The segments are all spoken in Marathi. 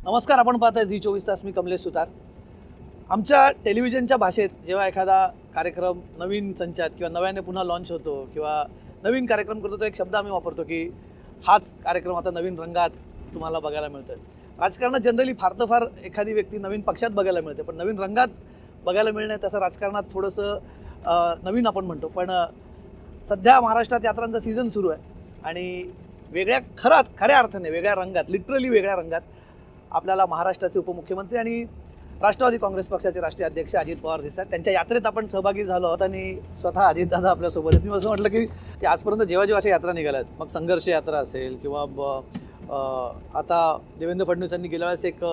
नमस्कार, आपण पाहताय झी 24 तास. मी कमलेश सुतार. आमच्या टेलिव्हिजनच्या भाषेत जेव्हा एखादा कार्यक्रम नवीन संचात किंवा नव्याने पुन्हा लॉन्च होतो किंवा नवीन कार्यक्रम करतो, तो एक शब्द आम्ही वापरतो की हाच कार्यक्रम आता नवीन रंगात तुम्हाला बघायला मिळतोय. राजकारणात जनरली फार तर फार एखादी व्यक्ती नवीन पक्षात बघायला मिळते, पण नवीन रंगात बघायला मिळणे तसं राजकारणात थोडंसं नवीन आपण म्हणतो. पण सध्या महाराष्ट्रात यात्रांचा सीझन सुरू आहे आणि खऱ्या अर्थाने वेगळ्या रंगात, लिटरली वेगळ्या रंगात आपल्याला महाराष्ट्राचे उपमुख्यमंत्री आणि राष्ट्रवादी काँग्रेस पक्षाचे राष्ट्रीय अध्यक्ष अजित पवार दिसतात. त्यांच्या यात्रेत आपण सहभागी झालो आहोत आणि स्वतः अजितदादा आपल्यासोबत आहेत. मी असं म्हटलं की आजपर्यंत जेव्हा अशा यात्रा निघाल्यात, मग संघर्ष यात्रा असेल किंवा आता देवेंद्र फडणवीसांनी गेल्या वेळेस एक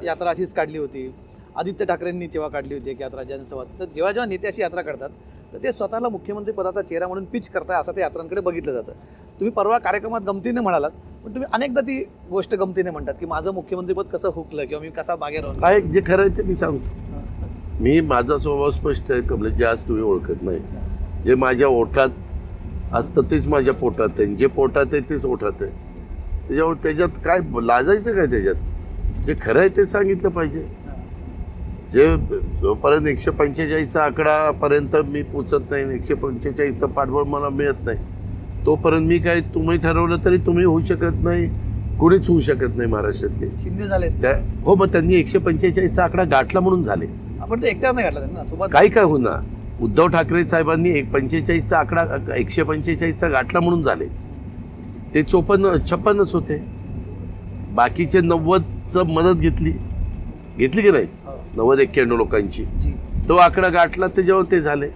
यात्रा अशीच काढली होती, आदित्य ठाकरेंनी तेव्हा काढली होती एक यात्रा जनसंवाद. तर जेव्हा नेते अशी यात्रा करतात तर ते स्वतःला मुख्यमंत्री पदाचा चेहरा म्हणून पिच करताय असं त्या यात्रांकडे बघितलं जातं. तुम्ही परवा कार्यक्रमात गमतीने म्हणालात, पण तुम्ही अनेकदा ती गोष्ट गमतीने म्हणतात की माझं मुख्यमंत्रीपद कसं हुकलं किंवा मी कसा मागे राहून. काय जे खरं आहे ते मी सांगतो. मी माझा स्वभाव स्पष्ट आहे कमलेश, जे आज तुम्ही ओळखत नाही. जे माझ्या ओठात असतं तेच माझ्या पोटात आहे, जे पोटात आहे तेच ओठात आहे. त्याच्यात काय लाजायचं काय? त्याच्यात जे खरं आहे ते सांगितलं पाहिजे. जे जोपर्यंत 145चा आकडापर्यंत मी पोचत नाही, 145चं पाठबळ मला मिळत नाही, तोपर्यंत मी काय, तुम्ही ठरवलं तरी तुम्ही होऊ शकत नाही, कुणीच होऊ शकत नाही महाराष्ट्रातले. शिंदे झाले हो, मग त्यांनी 145चा आकडा गाठला म्हणून झाले. आपण ते एकट्यावर नाही गाठला त्यांना सोबत. काही काय होणार, उद्धव ठाकरे साहेबांनी 45चा आकडा 145चा गाठला म्हणून झाले. ते 56च होते. बाकीचे 90चं मदत घेतली की नाही, 90-91 लोकांची. तो आकडा गाठला त्याच्यावर ते झाले.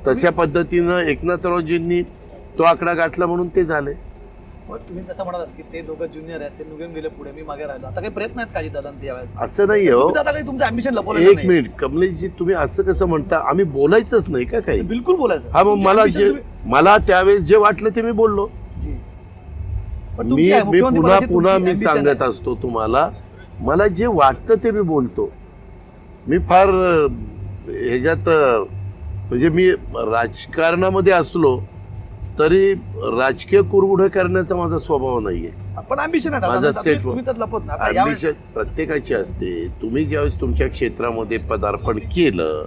तशा पद्धतीनं एकनाथरावजींनी तो आकडा गाठला म्हणून ते झाले. तुम्ही तसं म्हणालात की ते दोघं ज्युनियर आहेत, ते निघून गेले पुढे, मी मागे राहिलो. आता काही प्रयत्न आहेत का दादांचे यावेळेस? असं नाही हो. आता काही तुमचं अँबिशन लपवलं? एक मिनिट कमलेशजी, तुम्ही असं कसं म्हणता? आम्ही बोलायचंच नाही का काही? बिलकुल बोलायचं. हा, मग मला त्यावेळेस जे वाटलं ते मी बोललो. मी पुन्हा मी सांगत असतो तुम्हाला, मला जे वाटतं ते मी बोलतो. मी फार ह्याच्यात म्हणजे मी राजकारणामध्ये असलो तरी राजकीय कुरघुडं करण्याचा माझा स्वभाव नाहीये. पण अँबिशन आहे माझा स्टेट अँबिशन प्रत्येकाची असते. तुम्ही ज्यावेळेस तुमच्या क्षेत्रामध्ये पदार्पण केलं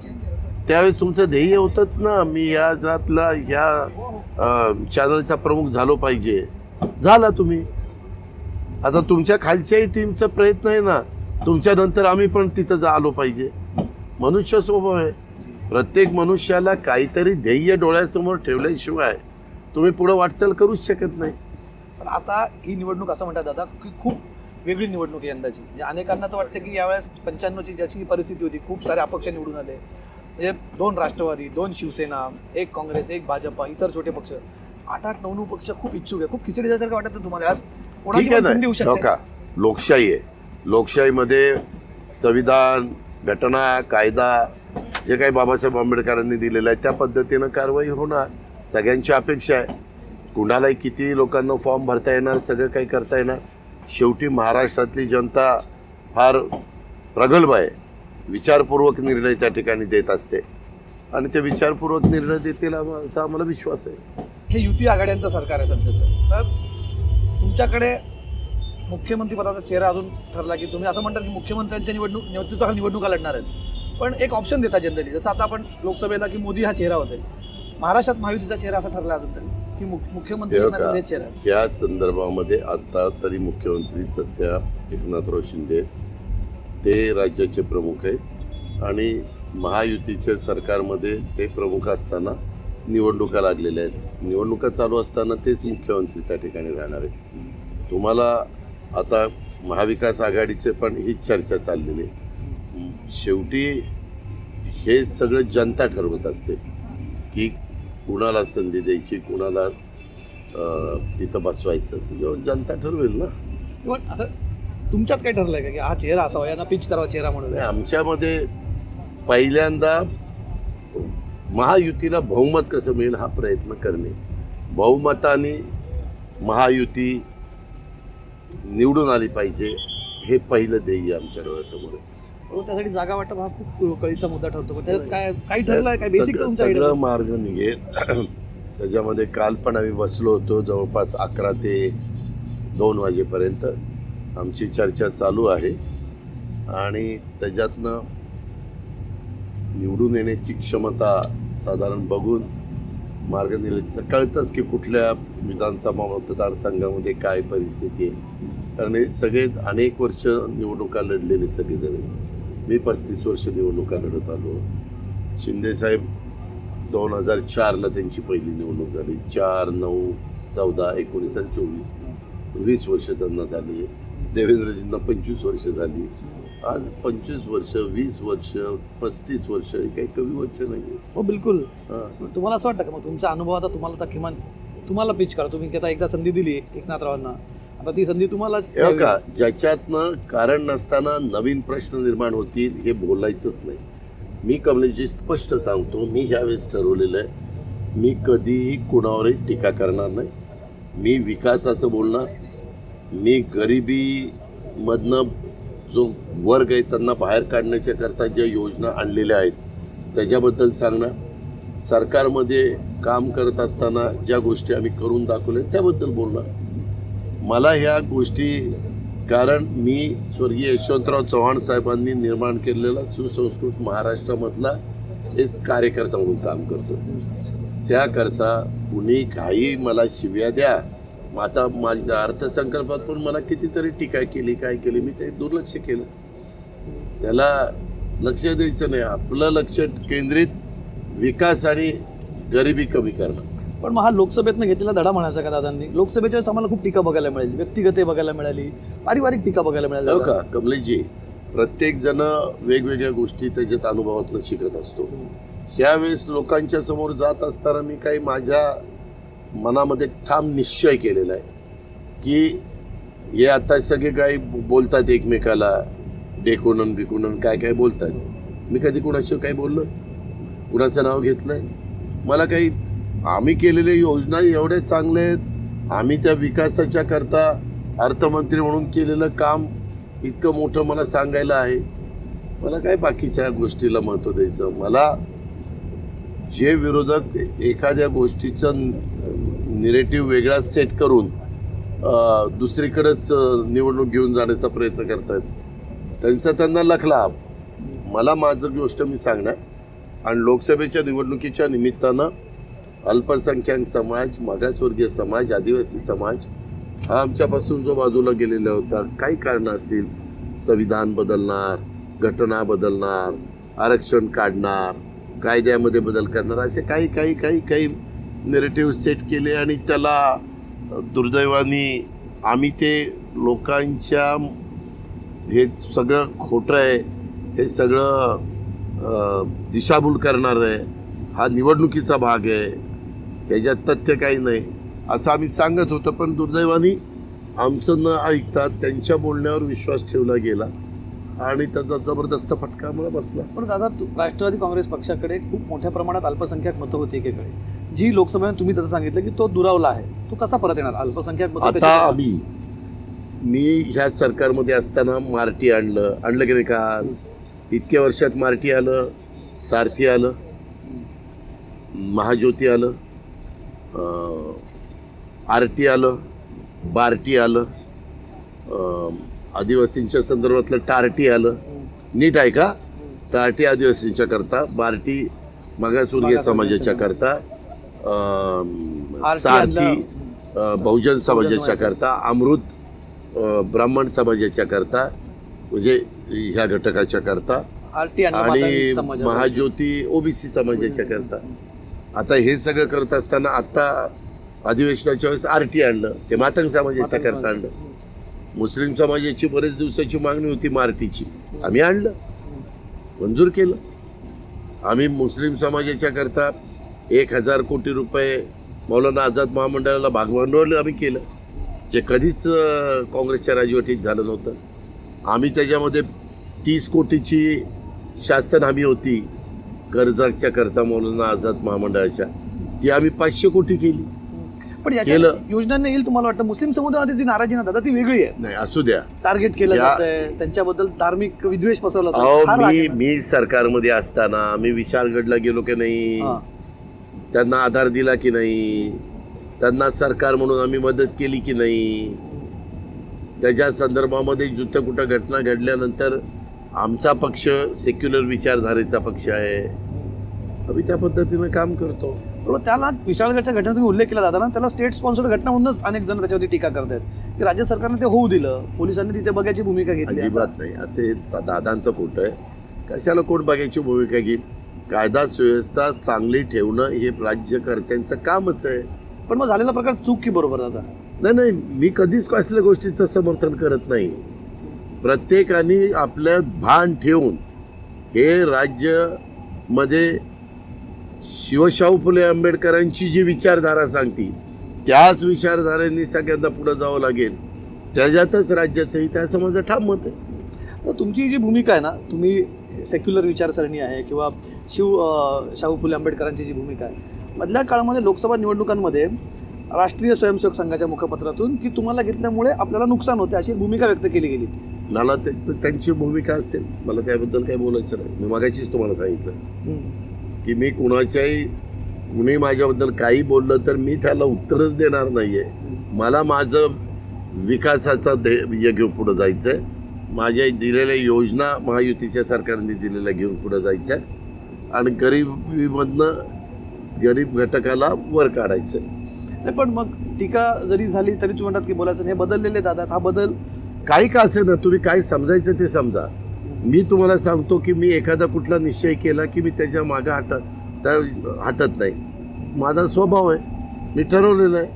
त्यावेळेस तुमचं ध्येय होतंच ना, मी या जातला ह्या चॅनलचा प्रमुख झालो पाहिजे. झाला तुम्ही. आता तुमच्या खालच्याही टीमचा प्रयत्न आहे ना, तुमच्या नंतर आम्ही पण तिथं आलो पाहिजे. मनुष्य स्वभाव आहे. प्रत्येक मनुष्याला काहीतरी ध्येय डोळ्यासमोर ठेवल्याशिवाय तुम्ही पुढे वाटचाल करूच शकत नाही. पण आता ही निवडणूक असं म्हणतात दादा की खूप वेगळी निवडणूक आहे यंदाची. म्हणजे अनेकांना तर वाटतं की यावेळेस 95ची ज्याची परिस्थिती होती, खूप सारे अपक्ष निवडून आले. म्हणजे 2 राष्ट्रवादी, 2 शिवसेना, 1 काँग्रेस, 1 भाजपा, इतर छोटे पक्ष, 8-8, 9 पक्ष खूप इच्छुक आहे. खूप खिचडी झाल्यासारखं वाटत नाही तुम्हाला? आज कोणाची संधी होऊ शकते? लोकशाही आहे. लोकशाहीमध्ये संविधान, घटना, कायदा जे काही बाबासाहेब आंबेडकरांनी दिलेलं आहे त्या पद्धतीनं कारवाई होणार. सगळ्यांची अपेक्षा आहे. कुणालाही किती लोकांना फॉर्म भरता येणार, सगळं काही करता येणार. शेवटी महाराष्ट्रातली जनता फार प्रगल्भ आहे. विचारपूर्वक निर्णय त्या ठिकाणी देत असते आणि ते विचारपूर्वक निर्णय देतील असा आम्हाला विश्वास आहे. हे युती आघाड्यांचं सरकार आहे सध्याचं. तर तुमच्याकडे मुख्यमंत्रीपदाचा चेहरा अजून ठरला की तुम्ही असं म्हणतात की मुख्यमंत्र्यांच्या नेतृत्वाखाली निवडणुका लढणार आहेत, पण एक ऑप्शन देता जनरली, जसं आता आपण लोकसभेला की मोदी हा चेहरा होते, महाराष्ट्रात महायुतीचा चेहरा असा ठरला अजून तरी की मुख्यमंत्री चेहरा? या संदर्भामध्ये आता तरी मुख्यमंत्री सध्या एकनाथराव शिंदे, ते राज्याचे प्रमुख आहेत आणि महायुतीच्या सरकारमध्ये ते प्रमुख असताना निवडणुका लागलेल्या आहेत. निवडणुका चालू असताना तेच मुख्यमंत्री त्या ठिकाणी राहणार आहेत. तुम्हाला आता महाविकास आघाडीचे पण हीच चर्चा चाललेली आहे. शेवटी हे सगळं जनता ठरवत असते की कुणाला संधी द्यायची, कुणाला तिथं बसवायचं, जनता ठरवेल ना. पण असं तुमच्यात काय ठरलंय का की हा चेहरा असावा, यांना पिच करावा चेहरा म्हणून? आमच्यामध्ये पहिल्यांदा महायुतीला बहुमत कसं मिळेल हा प्रयत्न करणे. बहुमताने महायुती निवडून आली पाहिजे, हे पहिलं ध्येय आमच्या डोळ्यासमोर आहे. त्यासाठी जागा वाटप हा खूप कळीचा मुद्दा ठरतो. त्याच्यात काय ठरलंय? काय बेसिक सगळं मार्ग निघेल. त्याच्यामध्ये काल पण आम्ही बसलो होतो जवळपास 11 ते 2 वाजेपर्यंत. आमची चर्चा चालू आहे आणि त्याच्यातनं निवडून येण्याची क्षमता साधारण बघून मार्ग निघायचं कळतंच की कुठल्या विधानसभा मतदारसंघामध्ये काय परिस्थिती आहे. कारण हे सगळे अनेक वर्ष निवडणुका लढलेले सगळेजण. मी 35 वर्ष निवडणुका लढत आलो. शिंदेसाहेब 2004ला त्यांची पहिली निवडणूक झाली. 4, 9, 14, 19 आणि 24 20 वर्ष त्यांना झाली. देवेंद्रजींना 25 वर्ष झाली. आज 25 वर्ष, 20 वर्ष, 35 वर्ष हे काही कमी वर्ष नाही. हो बिलकुल. तुम्हाला असं वाटतं का मग तुमच्या अनुभवाचा तुम्हाला आता किमान तुम्हाला पिच करा, तुम्ही आता एकदा संधी दिली एकनाथरावांना, आता ती संधी तुम्हाला हे का ज्याच्यातनं कारण नसताना नवीन प्रश्न निर्माण होतील हे बोलायचंच नाही. मी कमलेशजी स्पष्ट सांगतो, मी ह्यावेळेस ठरवलेलं आहे मी कधीही कुणावरही टीका करणार नाही. मी विकासाचं बोलणार. मी गरिबीमधनं जो वर्ग आहे त्यांना बाहेर काढण्याच्या करता ज्या योजना आणलेल्या आहेत त्याच्याबद्दल सांगणार. सरकारमध्ये काम करत असताना ज्या गोष्टी आम्ही करून दाखवल्या त्याबद्दल बोलणार. मला ह्या गोष्टी कारण मी स्वर्गीय यशवंतराव चव्हाण साहेबांनी निर्माण केलेला सुसंस्कृत महाराष्ट्रामधला एक कार्यकर्ता म्हणून काम करतो. त्याकरता कुणी काही मला शिव्या द्या. आता माझ्या अर्थसंकल्पात पण मला कितीतरी टीका केली, काय केली, मी ते दुर्लक्ष केलं. त्याला लक्ष द्यायचं नाही. आपलं लक्ष केंद्रित विकास आणि गरिबी कमी करणं. पण मग हा लोकसभेतनं घेतलेला धडा म्हणायचा का दादांनी? लोकसभेच्या वेळेस आम्हाला खूप टीका बघायला मिळाली, व्यक्तिगत बघायला मिळाली, पारिवारिक टीका बघायला मिळाली. हो का कमलेशजी, प्रत्येक जण वेगवेगळ्या गोष्टी त्याच्यात अनुभवातून शिकत असतो. ह्यावेळेस लोकांच्या समोर जात असताना मी काही माझ्या मनामध्ये ठाम निश्चय केलेला आहे की हे आता सगळे काही बोलतात एकमेकाला, डेकोनन बिकोनन काय काय बोलतात. मी कधी कुणाशी काही बोललो, कुणाचं नाव घेतलंय? मला काही आम्ही केलेल्या योजना एवढ्या चांगल्या आहेत. आम्ही त्या विकासाच्या करता अर्थमंत्री म्हणून केलेलं काम इतकं मोठं मला सांगायला आहे. मला काय बाकीच्या गोष्टीला महत्त्व द्यायचं. मला जे विरोधक एखाद्या गोष्टीचं निरेटिव्ह वेगळा सेट करून दुसरीकडेच निवडणूक घेऊन जाण्याचा प्रयत्न करतात त्यांचा त्यांना लखला. मला माझं गोष्ट मी सांगणार. आणि लोकसभेच्या निवडणुकीच्या निमित्तानं अल्पसंख्याक समाज, मागासवर्गीय समाज, आदिवासी समाज हा आमच्यापासून जो बाजूला गेलेला होता, काही कारणं असतील, संविधान बदलणार, घटना बदलणार, आरक्षण काढणार, कायद्यामध्ये बदल करणार, असे काही काही काही काही नेरेटिव्ह सेट केले. आणि त्याला दुर्दैवाने आम्ही ते लोकांच्या हे सगळं खोटं आहे, हे सगळं दिशाभूल करणार आहे, हा निवडणुकीचा भाग आहे, ह्याच्यात तथ्य काही नाही असं आम्ही सांगत होतो. पण दुर्दैवाने आमचं न ऐकता त्यांच्या बोलण्यावर विश्वास ठेवला गेला आणि त्याचा जबरदस्त फटका मला बसला. पण दादा, राष्ट्रवादी काँग्रेस पक्षाकडे खूप मोठ्या प्रमाणात अल्पसंख्याक मतं होती एकेकडे, जी लोकसभेत तुम्ही तसं सांगितलं की तो दुरावला आहे. तो कसा परत येणार अल्पसंख्याक मतं? आता मी ह्या सरकारमध्ये असताना मार्टी आणलं की नाही का? इतक्या वर्षात मार्टी आलं, सारथी आलं, महाज्योती आलं, आरटी आलं, बार्टी आलं, आदिवासींच्या संदर्भातलं टार्टी आलं. नीट आहे का? टार्टी आदिवासींच्या करता, बार्टी मागासवर्गीय समाजाच्या करता, सारथी बहुजन समाजाच्या करता, अमृत ब्राह्मण समाजाच्या करता, म्हणजे ह्या घटकाच्या करता, आणि महाज्योती ओबीसी समाजाच्या करता. आता हे सगळं करत असताना आता अधिवेशनाच्या वेळेस आरटी आणलं, ते मातंग समाजाच्या करता आणलं. मुस्लिम समाजाची बरेच दिवसाची मागणी होती मार्टीची, आम्ही आणलं, मंजूर केलं. आम्ही मुस्लिम समाजाच्या करता 1000 कोटी रुपये मौलाना आझाद महामंडळाला भागभांडवल आम्ही केलं, जे कधीच काँग्रेसच्या राजवटीत झालं नव्हतं. आम्ही त्याच्यामध्ये 30 कोटीची शासन हमी होती कर्जाच्या करता मौलाना आझाद महामंडळाच्या, ती आम्ही 500 कोटी केली. पण याच्या योजनांना येईल तुम्हाला वाटतं? मुस्लिम समुदायामध्ये जी नाराजी ना दादा ती वेगळी आहे. नाही असू द्या, टार्गेट केलं जातंय, त्यांच्याबद्दल धार्मिक विद्वेष पसरवला जातो. मी सरकारमध्ये असताना मी विशाळगडला गेलो की नाही, त्यांना आधार दिला की नाही, त्यांना सरकार म्हणून आम्ही मदत केली की नाही, त्याच्या संदर्भामध्ये जिथं कुठं घटना घडल्यानंतर आमचा पक्ष सेक्युलर विचारधारेचा पक्ष आहे, आम्ही त्या पद्धतीनं काम करतो. बरोबर. त्याला विशाळगडच्या घटनेचा तुम्ही उल्लेख केला जाता ना, त्याला स्टेट स्पॉन्सर्ड घटना म्हणूनच अनेक जण त्याच्यावरती टीका करतात की राज्य सरकारने ते होऊ दिलं, पोलिसांनी तिथे बघायची भूमिका घेतली. अजिबात नाही. असे दादांत खोटं आहे. कशाला कोण बघायची भूमिका घेईल? कायदा सुव्यवस्था चांगली ठेवणं हे राज्यकर्त्यांचं कामच आहे. पण मग झालेला प्रकार चूक की बरोबर दादा? नाही, मी कधीच कसल्या गोष्टीचं समर्थन करत नाही. प्रत्येकाने आपलं भान ठेवून हे राज्यामध्ये शिवशाहू फुले आंबेडकरांची जी विचारधारा सांगती त्याच विचारधारेने सगळ्यांना पुढे जावं लागेल. त्याच्यातच राज्याचं हित आहे असं माझं ठाम मत आहे. तर तुमची जी भूमिका आहे ना, तुम्ही सेक्युलर विचारसरणी आहे किंवा शाहू फुले आंबेडकरांची जी भूमिका आहे, मधल्या काळामध्ये लोकसभा निवडणुकांमध्ये राष्ट्रीय स्वयंसेवक संघाच्या मुखपत्रातून की तुम्हाला घेतल्यामुळे आपल्याला नुकसान होते अशी भूमिका व्यक्त केली गेली. मला त्यांची भूमिका असेल, मला त्याबद्दल काही बोलायचं नाही. मी मागाशीच तुम्हाला सांगितलं की मी कुणी माझ्याबद्दल काही बोललं तर मी त्याला उत्तरच देणार नाही आहे. मला माझं विकासाचा ध्येय घेऊन पुढं जायचं आहे. माझ्या दिलेल्या योजना महायुतीच्या सरकारने दिलेल्या घेऊन पुढं जायचं आहे आणि गरीब घटकाला वर काढायचं आहे. नाही, पण मग टीका जरी झाली तरी तुम्ही म्हणतात की बोलायचं हे बदललेले दादा, हा बदल काही का असे ना, तुम्ही काय समजायचं ते समजा. मी तुम्हाला सांगतो की मी एखादा कुठला निश्चय केला की मी त्याच्या मागं हटत नाही. माझा स्वभाव आहे, मी ठरवलेलं आहे,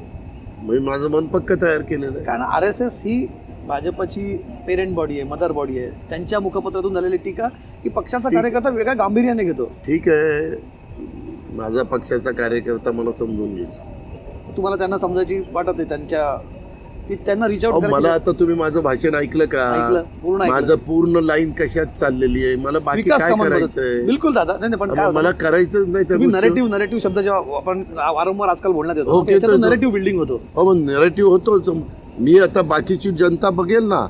मी माझं मन पक्क तयार केलेलं आहे. कारण RSS ही भाजपची पेरेंट बॉडी आहे, मदर बॉडी आहे. त्यांच्या मुखपत्रातून झालेली टीका की पक्षाचा कार्यकर्ता वेगळ्या गांभीर्याने घेतो. ठीक आहे, माझा पक्षाचा कार्यकर्ता मला समजून घेईल. तुम्हाला त्यांना समजायची वाटत आहे त्यांना रिच आउट मला आता तुम्ही माझं भाषण ऐकलं का? माझं पूर्ण लाईन कशात चाललेली आहे, मला बाकी काय करायचंय? बिलकुल दादा. नाही पण मला करायचं नाही. नरेटिव्ह शब्द जेव्हा आपण वारंवार आजकाल बोलण्यात येतो, नरेटिव्ह बिल्डिंग होतो. हो, मग नरेटिव्ह होतोच. मी आता बाकीची जनता बघेल ना,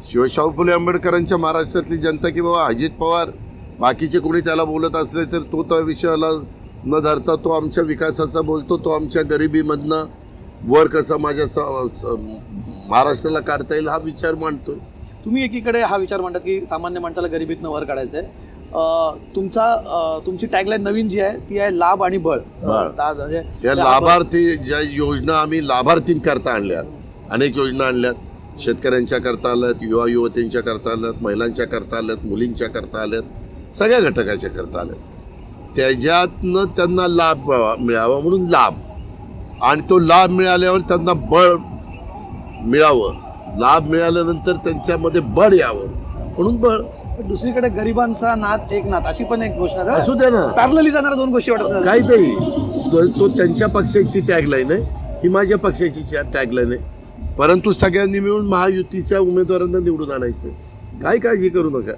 शिवशाहू फुले आंबेडकरांच्या महाराष्ट्रातली जनता की बाबा अजित पवार बाकीचे कोणी त्याला बोलत असले तर तो त्या विषयाला न धरता तो आमच्या विकासाचा बोलतो, तो आमच्या गरिबीमधनं वर कसा माझ्या महाराष्ट्राला काढता येईल हा विचार मांडतोय. तुम्ही एकीकडे हा विचार मांडतात की सामान्य माणसाला गरिबीतनं वर काढायचं आहे. तुमची टॅगलाईन नवीन जी आहे ती आहे लाभ आणि बळ. या लाभार्थी ज्या योजना आम्ही लाभार्थींकरता आणल्यात, अनेक योजना आणल्यात. शेतकऱ्यांच्या करता आल्यात, युवा युवतींच्या करता आल्यात, महिलांच्या करता आल्यात, मुलींच्या करता आल्यात, सगळ्या घटकाच्या करता आल्यात. त्याच्यातनं त्यांना लाभ मिळावा म्हणून लाभ, आणि तो लाभ मिळाल्यावर त्यांना बळ मिळावं, लाभ मिळाल्यानंतर त्यांच्यामध्ये बळ यावं म्हणून बळ. दुसरीकडे गरिबांचा नाद एक नाद अशी पण एक घोषणा असू द्या ना. पॅरलली जाणाऱ्या दोन गोष्टी वाटत काही नाही. तो त्यांच्या पक्षाची टॅगलाईन आहे, ही माझ्या पक्षाची टॅगलाईन आहे. परंतु सगळ्यांनी मिळून महायुतीच्या उमेदवारांना निवडून आणायचं. काय काळजी करू नका.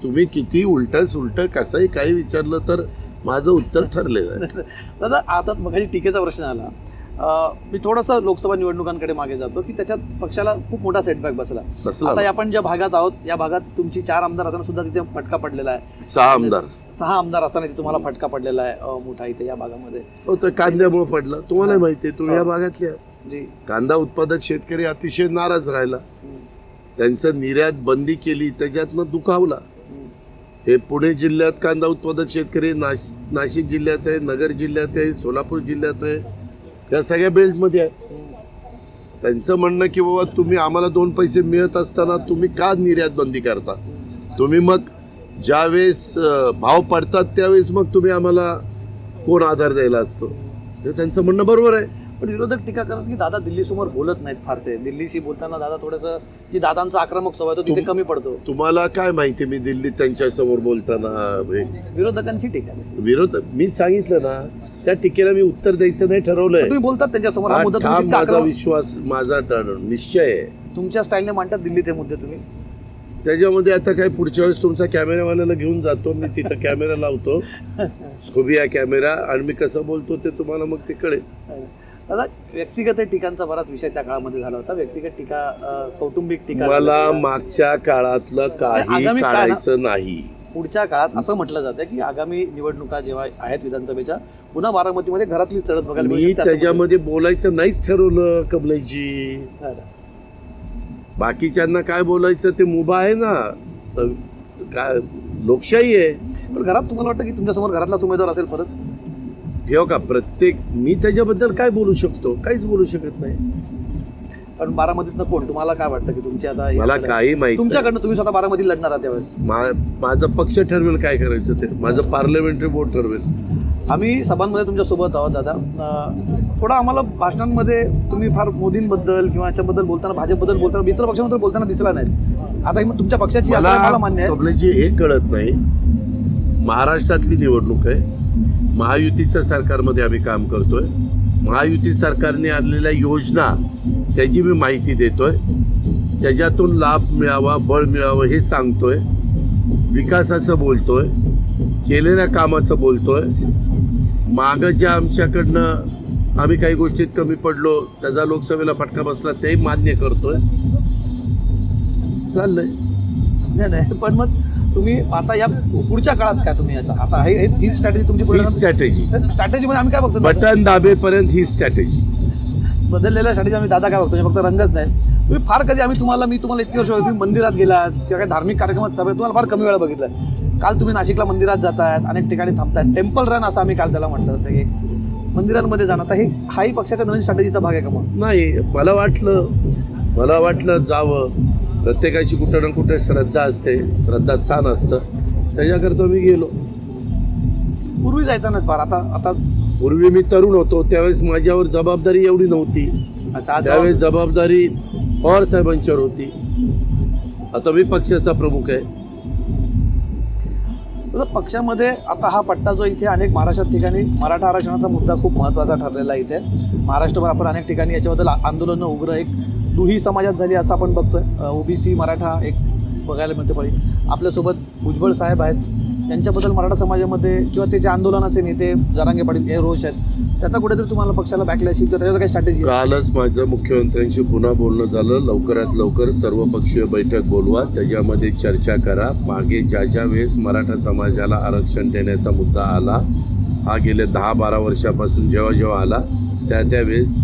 तुम्ही किती उलटं सुलटं कसंही काही विचारलं तर माझं उत्तर ठरलेलं आहे. दादा, आता मगाशी टीकेचा प्रश्न आला. मी थोडंसं लोकसभा निवडणुकांकडे मागे जातो की त्याच्यात पक्षाला खूप मोठा सेटबॅक बसला. आता आपण ज्या भागात आहोत या भागात तुमची 4 आमदार असताना सुद्धा तिथे फटका पडलेला आहे. 6 आमदार असताना तिथे तुम्हाला फटका पडलेला आहे मोठा इथे या भागामध्ये. हो, तर कांद्यामुळे पडला. तुम्हाला माहिती आहे, तुम्ही या भागातले जी कांदा उत्पादक शेतकरी अतिशय नाराज राहिला. त्यांचं निर्यात बंदी केली, त्याच्यातनं दुखावला. हे पुणे जिल्ह्यात कांदा उत्पादक शेतकरी, नाशिक जिल्ह्यात आहे, नगर जिल्ह्यात आहे, सोलापूर जिल्ह्यात आहे, या सगळ्या बेल्टमध्ये आहे. त्यांचं म्हणणं की बाबा तुम्ही आम्हाला 2 पैसे मिळत असताना तुम्ही का निर्यात बंदी करता? तुम्ही मग ज्यावेळेस भाव पडतात त्यावेळेस मग तुम्ही आम्हाला कोण आधार द्यायला असतो? ते त्यांचं म्हणणं बरोबर आहे. पण विरोधक टीका करतात की दादा दिल्लीसमोर बोलत नाहीत फारसे. दिल्लीशी बोलताना दादा थोडंसं की दादांचा आक्रमक स्वभाव तो तिथे कमी पडतो. तुम्हाला काय माहिती मी दिल्लीत त्यांच्यासमोर बोलताना? विरोधकांची टीका. मी सांगितलं ना, त्या टीकेला मी उत्तर द्यायचं नाही ठरवलंय. तुम्ही बोलतात त्यांच्यासमोर. माझा विश्वास, माझा निश्चय आहे. तुमच्या स्टाईलने मांडतात दिल्लीत हे मुद्दे तुम्ही. त्याच्यामध्ये आता काय पुढच्या वेळेस तुमचा कॅमेरावाल्याला घेऊन जातो मी, तिथं कॅमेरा लावतो, स्कोबिया कॅमेरा, आणि मी कसं बोलतो ते तुम्हाला मग ते कळेल. दादा, व्यक्तिगत टीकांचा बराच विषय त्या काळामध्ये झाला होता. व्यक्तिगत टीका, कौटुंबिक टीका. मला मागच्या काळातलं काही काढायचं नाही. पुढच्या काळात असं म्हटलं जातं की आगामी निवडणुका जेव्हा आहेत विधानसभेच्या, पुन्हा बारामतीमध्ये घरातलीच लढत बघायला मी त्याच्यामध्ये बोलायचं नाहीच ठरवलं कमलेजी. बाकीच्यांना काय बोलायचं ते मुभा आहे ना. काय लोकशाही आहे. पण घरात तुम्हाला वाटतं की तुमच्यासमोर घरातलाच उमेदवार असेल परत? हे का प्रत्येक मी त्याच्याबद्दल काय बोलू शकतो? काहीच बोलू शकत नाही. पण बारामतीतनं कोण तुम्हाला काय वाटतं की तुमची आता मला काही माहिती तुमच्याकडनं तुम्ही स्वतः बारामतीत लढणार आहात त्यावेळेस? माझा पक्ष ठरवेल काय करायचं ते. माझं पार्लमेंटरी बोर्ड ठरवेल. आम्ही सभांमध्ये तुमच्यासोबत आहोत दादा. थोडं आम्हाला भाषणांमध्ये तुम्ही फार मोदींबद्दल किंवा याच्याबद्दल बोलताना भाजपबद्दल बोलताना इतर पक्षांबद्दल बोलताना दिसला नाही. आता ही मग तुमच्या पक्षाची यात्रा आहे, मला मान्य आहे. कमलेशजी हे कळत नाही. महाराष्ट्रातली निवडणूक आहे. महायुतीच्या सरकारमध्ये आम्ही काम करतोय. महायुती सरकारने आणलेल्या योजना ह्याची मी माहिती देतोय. त्याच्यातून लाभ मिळावा, बळ मिळावं हे सांगतोय. विकासाचं बोलतोय, केलेल्या कामाचं बोलतोय. मागं ज्या आमच्याकडनं आम्ही काही गोष्टीत कमी पडलो त्याचा लोकसभेला फटका बसला ते मान्य करतोय. चाललंय. नाही पण मग तुम्ही आता या पुढच्या काळात काय तुम्ही याचा आता ही स्ट्रॅटेजी तुमची स्ट्रॅटेजी मध्ये आम्ही काय बघतो बटन दाबेपर्यंत ही स्ट्रॅटेजी बदललेल्या स्ट्रॅटेजी आम्ही दादा काय बघतो फक्त रंगच नाही. तुम्ही फार कधी मी तुम्हाला इतकी वर्ष तुम्ही मंदिरात गेलात किंवा काही धार्मिक कार्यक्रमात सभेत तुम्हाला फार कमी वेळा बघितलं. काल तुम्ही नाशिकला मंदिरात जातायत, अनेक ठिकाणी थांबतायत. टेम्पल रन असं आम्ही काल त्याला म्हटलं होतं की मंदिरांमध्ये जाणं. तर हाही पक्षाच्या नवीन स्ट्रॅटेजीचा भाग आहे का? मग नाही. मला वाटलं जावं. प्रत्येकाची कुठं ना कुठे श्रद्धा असते, श्रद्धास्थान असतं. त्याच्याकरता मी गेलो. पूर्वी जायचं नाही फार. आता पूर्वी मी तरुण होतो त्यावेळेस माझ्यावर जबाबदारी एवढी नव्हती. त्यावेळेस जबाबदारी पवार साहेबांच्यावर होती. आता मी पक्षाचा प्रमुख आहे. पक्षामध्ये आता हा पट्टा जो इथे अनेक महाराष्ट्रात ठिकाणी मराठा आरक्षणाचा मुद्दा खूप महत्त्वाचा ठरलेला आहे. इथे महाराष्ट्रभर आपण अनेक ठिकाणी याच्याबद्दल आंदोलनं उग्र एक दुही समाजात झाली असं आपण बघतोय. ओबीसी मराठा एक बघायला मिळते. पडी आपल्यासोबत भुजबळ साहेब आहेत. त्यांच्याबद्दल मराठा समाजामध्ये किंवा ते जे आंदोलनाचे नेते जरांगे पाटील हे रोष आहेत त्याचा कुठेतरी तुम्हाला पक्षाला बॅकलॅश किंवा त्याच्यावर काही स्ट्रॅटेजी? कालच माझं मुख्यमंत्र्यांशी पुन्हा बोलणं झालं. लवकरात लवकर सर्वपक्षीय बैठक बोलवा, त्याच्यामध्ये चर्चा करा. मागे ज्या वेळेस मराठा समाजाला आरक्षण देण्याचा मुद्दा आला, हा गेल्या 10-12 वर्षापासून जेव्हा आला त्यावेळेस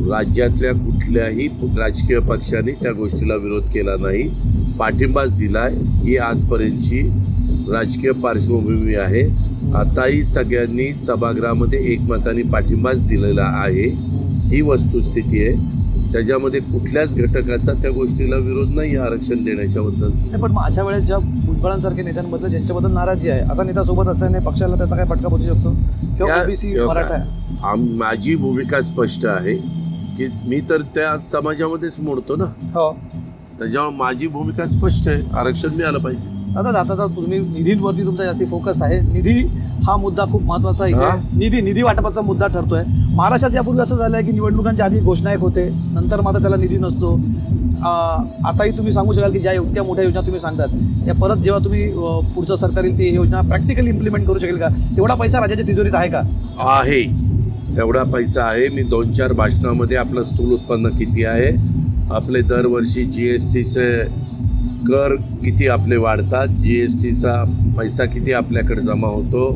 राज्यातल्या कुठल्याही राजकीय पक्षाने त्या गोष्टीला विरोध केला नाही, पाठिंबाच दिलाय. ही आजपर्यंतची राजकीय पार्श्वभूमी आहे. आताही सगळ्यांनी सभागृहामध्ये एकमताने पाठिंबाच दिलेला आहे. ही वस्तुस्थिती आहे. त्याच्यामध्ये कुठल्याच घटकाचा त्या गोष्टीला विरोध नाही आरक्षण देण्याच्याबद्दल. नाही पण मग अशा वेळेस ज्या भुजबळांसारख्या नेत्यांबद्दल ज्यांच्याबद्दल नाराजी आहे असा नेता सोबत असल्याने पक्षाला त्याचा काय फटका पोहोचू शकतो किंवा ओबीसी मराठा? माझी भूमिका स्पष्ट आहे की मी तर त्या समाजामध्येच मोडतो ना. हो. त्याच्यामुळे माझी भूमिका स्पष्ट आहे. आरक्षण मिळालं पाहिजे. आता तुम्ही निधींवरती तुमचा जास्ती फोकस आहे. निधी हा मुद्दा खूप महत्त्वाचा आहे. निधी वाटपाचा मुद्दा ठरतोय. महाराष्ट्रात यापूर्वी असं झालं आहे की निवडणुकांच्या आधी घोषणा एक होते, नंतर मात्र त्याला निधी नसतो. आताही तुम्ही सांगू शकाल की ज्या इतक्या मोठ्या योजना तुम्ही सांगतात त्या परत जेव्हा तुम्ही पुढचं सरकार येईल ती योजना प्रॅक्टिकली इम्प्लिमेंट करू शकेल का? तेवढा पैसा राज्याच्या तिजोरीत आहे का? आहे. तेवढा पैसा आहे. मी 2-4 भाषणामध्ये आपलं स्थूल उत्पन्न किती आहे, आपले दरवर्षी GSTचे कर किती आपले वाढतात, GSTचा पैसा किती आपल्याकडे जमा होतो,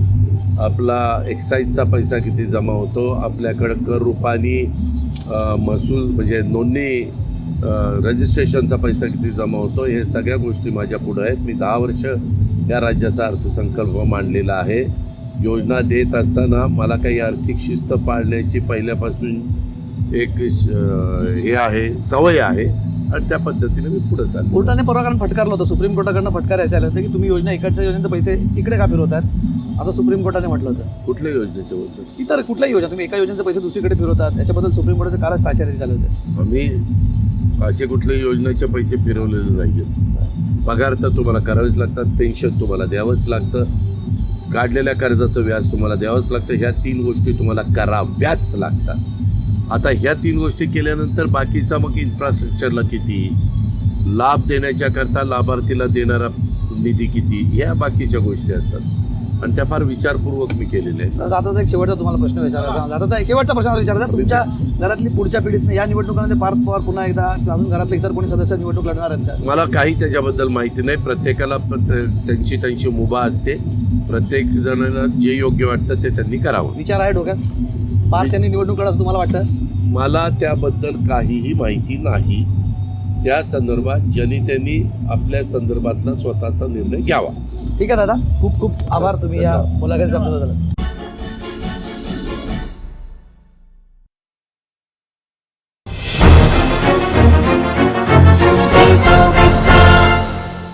आपला एक्साईजचा पैसा किती जमा होतो, आपल्याकडं कर रूपानी महसूल म्हणजे नोंदणी रजिस्ट्रेशनचा पैसा किती जमा होतो, हे सगळ्या गोष्टी माझ्या पुढे आहेत. मी 10 वर्ष या राज्याचा अर्थसंकल्प मांडलेला आहे. योजना देत असताना मला काही आर्थिक शिस्त पाळण्याची पहिल्यापासून एक हे आहे, सवय आहे आणि त्या पद्धतीने मी पुढे चाललो. कोर्टाने परवा कारण फटकारलं होतं, सुप्रीम कोर्टाकडनं फटकार असे आले होते की तुम्ही योजना इकडच्या योजनेचे पैसे इकडे का फिरवतात असं सुप्रीम कोर्टाने म्हटलं होतं. कुठल्या योजनेच्या बद्दल? इतर कुठल्याही योजना तुम्ही एका योजनेचे पैसे दुसरीकडे फिरवतात याच्याबद्दल सुप्रीम कोर्टाचे कालच ताशेरे झाले होते. आम्ही असे कुठल्याही योजनेचे पैसे फिरवलेले नाही आहेत. पगार तर तुम्हाला करावेच लागतात, पेन्शन तुम्हाला द्यावंच लागतं, काढलेल्या कर्जाचं व्याज तुम्हाला द्यावंच लागतं. ह्या 3 गोष्टी तुम्हाला कराव्याच लागतात. आता ह्या 3 गोष्टी केल्यानंतर बाकीचा मग इन्फ्रास्ट्रक्चरला किती, लाभ देण्याच्याकरता लाभार्थीला देणारा निधी किती, ह्या बाकीच्या गोष्टी असतात आणि त्या फार विचारपूर्वक मी केलेल्या आहेत. आता एक शेवटचा तुम्हाला प्रश्न विचारायचा, आता एक शेवटचा प्रश्न विचारायचा, तुमच्या घरातली पुढच्या पिढीत या निवडणुकांमध्ये पार्थ पवार पुन्हा एकदा किंवा अजून घरातले इतर कोणी सदस्य निवडणूक लढणार आहेत का? मला काही त्याच्याबद्दल माहिती नाही. प्रत्येकाला त्यांची मुभा असते. प्रत्येक जणांना जे योग्य वाटतं ते त्यांनी करावं. विचार आहे डोक्यात पार्थ यांनी निवडणूक लढा असं तुम्हाला वाटतं? मला त्याबद्दल काहीही माहिती नाही. त्या संदर्भात जनतेने आपल्या संदर्भातला स्वतःचा निर्णय घ्यावा. ठीक आहे दादा, खूप खूप आभार, तुम्ही या मुलाखतीचा आमच्या